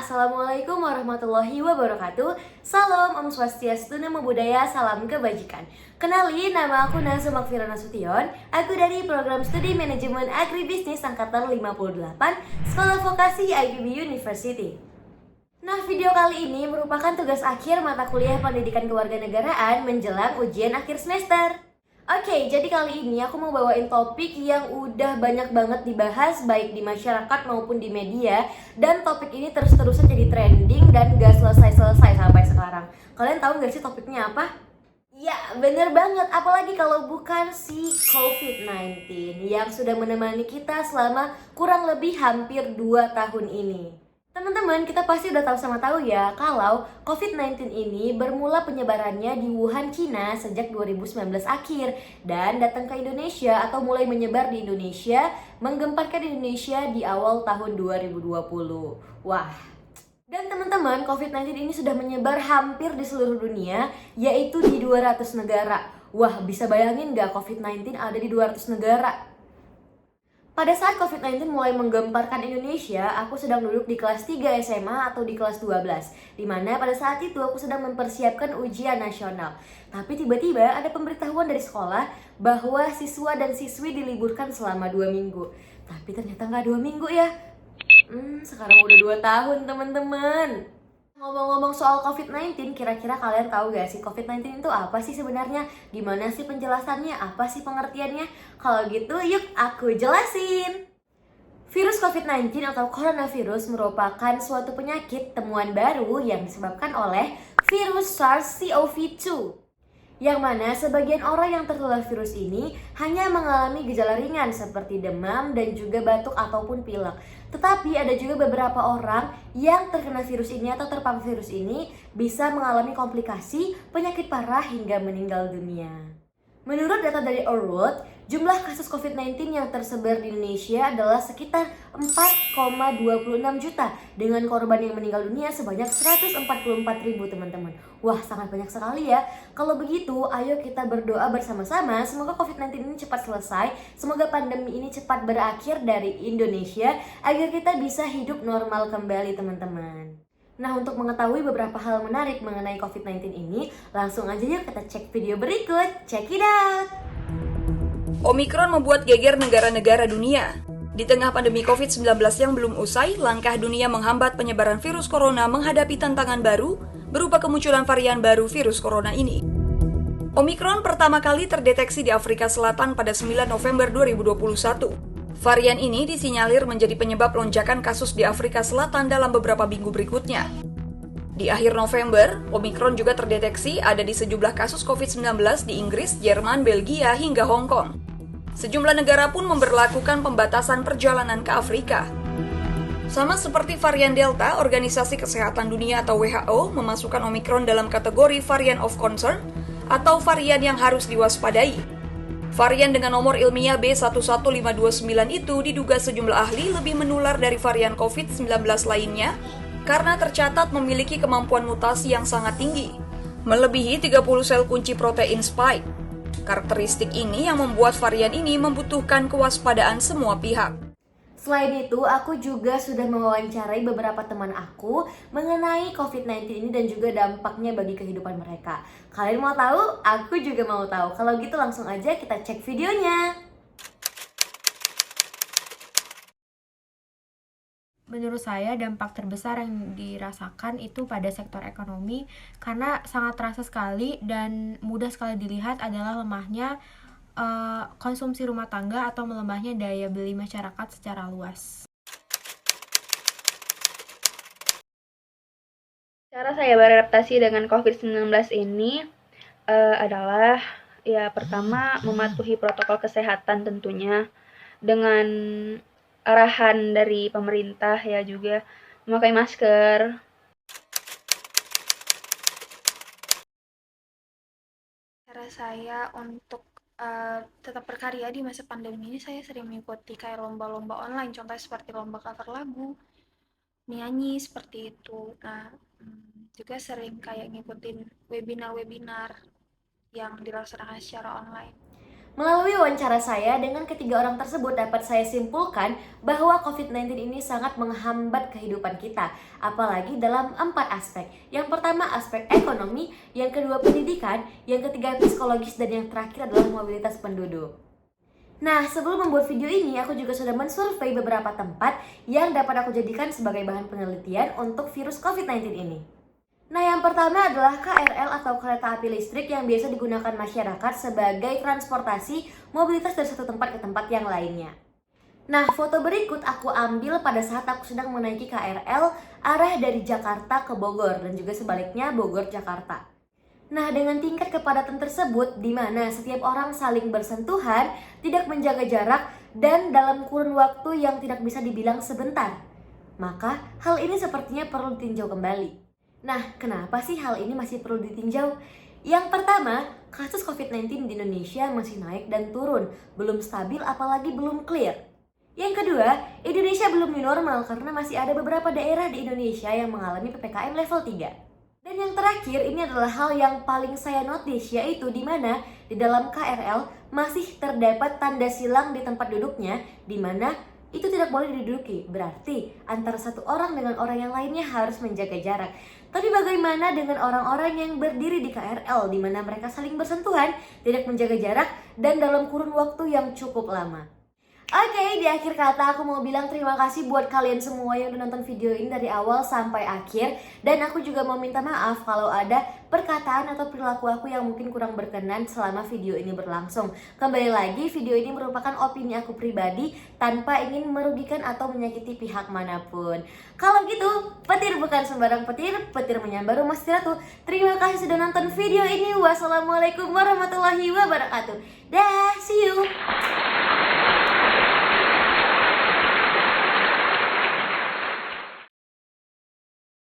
Assalamualaikum warahmatullahi wabarakatuh. Salam Om Swastiastu, Namo Buddhaya, salam kebajikan. Kenalin, nama aku Nazwa Makfira Nasution. Aku dari program studi manajemen agribisnis angkatan 58, Sekolah Vokasi IPB University. Nah, video kali ini merupakan tugas akhir mata kuliah pendidikan kewarganegaraan menjelang ujian akhir semester. Oke, jadi kali ini aku mau bawain topik yang udah banyak banget dibahas baik di masyarakat maupun di media. Dan topik ini terus-terusan jadi trending dan gak selesai-selesai sampai sekarang. Kalian tahu gak sih topiknya apa? Ya, bener banget. Apalagi kalau bukan si COVID-19 yang sudah menemani kita selama kurang lebih hampir 2 tahun ini. Teman-teman, kita pasti udah tahu ya kalau COVID-19 ini bermula penyebarannya di Wuhan, Cina sejak 2019 akhir dan datang ke Indonesia atau mulai menyebar di Indonesia, menggemparkan Indonesia di awal tahun 2020. Wah, dan teman-teman, COVID-19 ini sudah menyebar hampir di seluruh dunia, yaitu di 200 negara. Wah, bisa bayangin nggak COVID-19 ada di 200 negara? Pada saat COVID-19 mulai menggemparkan Indonesia, aku sedang duduk di kelas 3 SMA atau di kelas 12, di mana pada saat itu aku sedang mempersiapkan ujian nasional. Tapi tiba-tiba ada pemberitahuan dari sekolah bahwa siswa dan siswi diliburkan selama 2 minggu. Tapi ternyata nggak 2 minggu ya. Sekarang udah 2 tahun teman-teman. Ngomong-ngomong soal COVID-19, kira-kira kalian tahu gak sih COVID-19 itu apa sih sebenarnya? Gimana sih penjelasannya? Apa sih pengertiannya? Kalau gitu yuk aku jelasin! Virus COVID-19 atau coronavirus merupakan suatu penyakit temuan baru yang disebabkan oleh virus SARS-CoV-2. Yang mana sebagian orang yang tertular virus ini hanya mengalami gejala ringan seperti demam dan juga batuk ataupun pilek. Tetapi ada juga beberapa orang yang terkena virus ini atau terpapar virus ini bisa mengalami komplikasi, penyakit parah hingga meninggal dunia. Menurut data dari Our World, jumlah kasus COVID-19 yang tersebar di Indonesia adalah sekitar 4,26 juta dengan korban yang meninggal dunia sebanyak 144.000 teman-teman. Wah, sangat banyak sekali ya. Kalau begitu, ayo kita berdoa bersama-sama semoga COVID-19 ini cepat selesai, semoga pandemi ini cepat berakhir dari Indonesia agar kita bisa hidup normal kembali teman-teman. Nah, untuk mengetahui beberapa hal menarik mengenai COVID-19 ini, langsung aja yuk kita cek video berikut. Check it out! Omikron membuat geger negara-negara dunia. Di tengah pandemi COVID-19 yang belum usai, langkah dunia menghambat penyebaran virus corona menghadapi tantangan baru berupa kemunculan varian baru virus corona ini. Omikron pertama kali terdeteksi di Afrika Selatan pada 9 November 2021. Varian ini disinyalir menjadi penyebab lonjakan kasus di Afrika Selatan dalam beberapa minggu berikutnya. Di akhir November, Omikron juga terdeteksi ada di sejumlah kasus COVID-19 di Inggris, Jerman, Belgia, hingga Hong Kong. Sejumlah negara pun memberlakukan pembatasan perjalanan ke Afrika. Sama seperti varian Delta, Organisasi Kesehatan Dunia atau WHO memasukkan Omikron dalam kategori varian of concern atau varian yang harus diwaspadai. Varian dengan nomor ilmiah B11529 itu diduga sejumlah ahli lebih menular dari varian COVID-19 lainnya karena tercatat memiliki kemampuan mutasi yang sangat tinggi, melebihi 30 sel kunci protein spike. Karakteristik ini yang membuat varian ini membutuhkan kewaspadaan semua pihak. Selain itu, aku juga sudah mewawancarai beberapa teman aku mengenai COVID-19 ini dan juga dampaknya bagi kehidupan mereka. Kalian mau tahu? Aku juga mau tahu. Kalau gitu langsung aja kita cek videonya. Menurut saya dampak terbesar yang dirasakan itu pada sektor ekonomi karena sangat terasa sekali dan mudah sekali dilihat adalah lemahnya konsumsi rumah tangga atau melemahnya daya beli masyarakat secara luas. Cara saya beradaptasi dengan COVID-19 ini adalah pertama mematuhi protokol kesehatan tentunya dengan arahan dari pemerintah ya juga memakai masker. Cara saya untuk tetap berkarya di masa pandemi ini, saya sering mengikuti kayak lomba-lomba online, contohnya seperti lomba cover lagu, nyanyi seperti itu. Nah, juga sering kayak ngikutin webinar-webinar yang dilaksanakan secara online. Melalui wawancara saya dengan ketiga orang tersebut dapat saya simpulkan bahwa COVID-19 ini sangat menghambat kehidupan kita, apalagi dalam 4 aspek. Yang pertama aspek ekonomi, yang kedua pendidikan, yang ketiga psikologis, dan yang terakhir adalah mobilitas penduduk. Nah, sebelum membuat video ini, aku juga sudah mensurvei beberapa tempat yang dapat aku jadikan sebagai bahan penelitian untuk virus COVID-19 ini. Nah, yang pertama adalah KRL atau kereta api listrik yang biasa digunakan masyarakat sebagai transportasi mobilitas dari satu tempat ke tempat yang lainnya. Nah, foto berikut aku ambil pada saat aku sedang menaiki KRL arah dari Jakarta ke Bogor dan juga sebaliknya Bogor-Jakarta. Nah, dengan tingkat kepadatan tersebut di mana setiap orang saling bersentuhan, tidak menjaga jarak, dan dalam kurun waktu yang tidak bisa dibilang sebentar, maka hal ini sepertinya perlu ditinjau kembali. Nah, kenapa sih hal ini masih perlu ditinjau? Yang pertama, kasus COVID-19 di Indonesia masih naik dan turun, belum stabil apalagi belum clear. Yang kedua, Indonesia belum new normal karena masih ada beberapa daerah di Indonesia yang mengalami PPKM level 3. Dan yang terakhir, ini adalah hal yang paling saya notice, yaitu di mana di dalam KRL masih terdapat tanda silang di tempat duduknya, di mana itu tidak boleh diduduki. Berarti antara satu orang dengan orang yang lainnya harus menjaga jarak. Tapi bagaimana dengan orang-orang yang berdiri di KRL di mana mereka saling bersentuhan, tidak menjaga jarak, dan dalam kurun waktu yang cukup lama? Oke, di akhir kata aku mau bilang terima kasih buat kalian semua yang udah nonton video ini dari awal sampai akhir. Dan aku juga mau minta maaf kalau ada perkataan atau perilaku aku yang mungkin kurang berkenan selama video ini berlangsung. Kembali lagi, video ini merupakan opini aku pribadi tanpa ingin merugikan atau menyakiti pihak manapun. Kalau gitu, petir bukan sembarang petir, petir menyambar rumah Ratu. Terima kasih sudah nonton video ini. Wassalamualaikum warahmatullahi wabarakatuh. Dah, see you.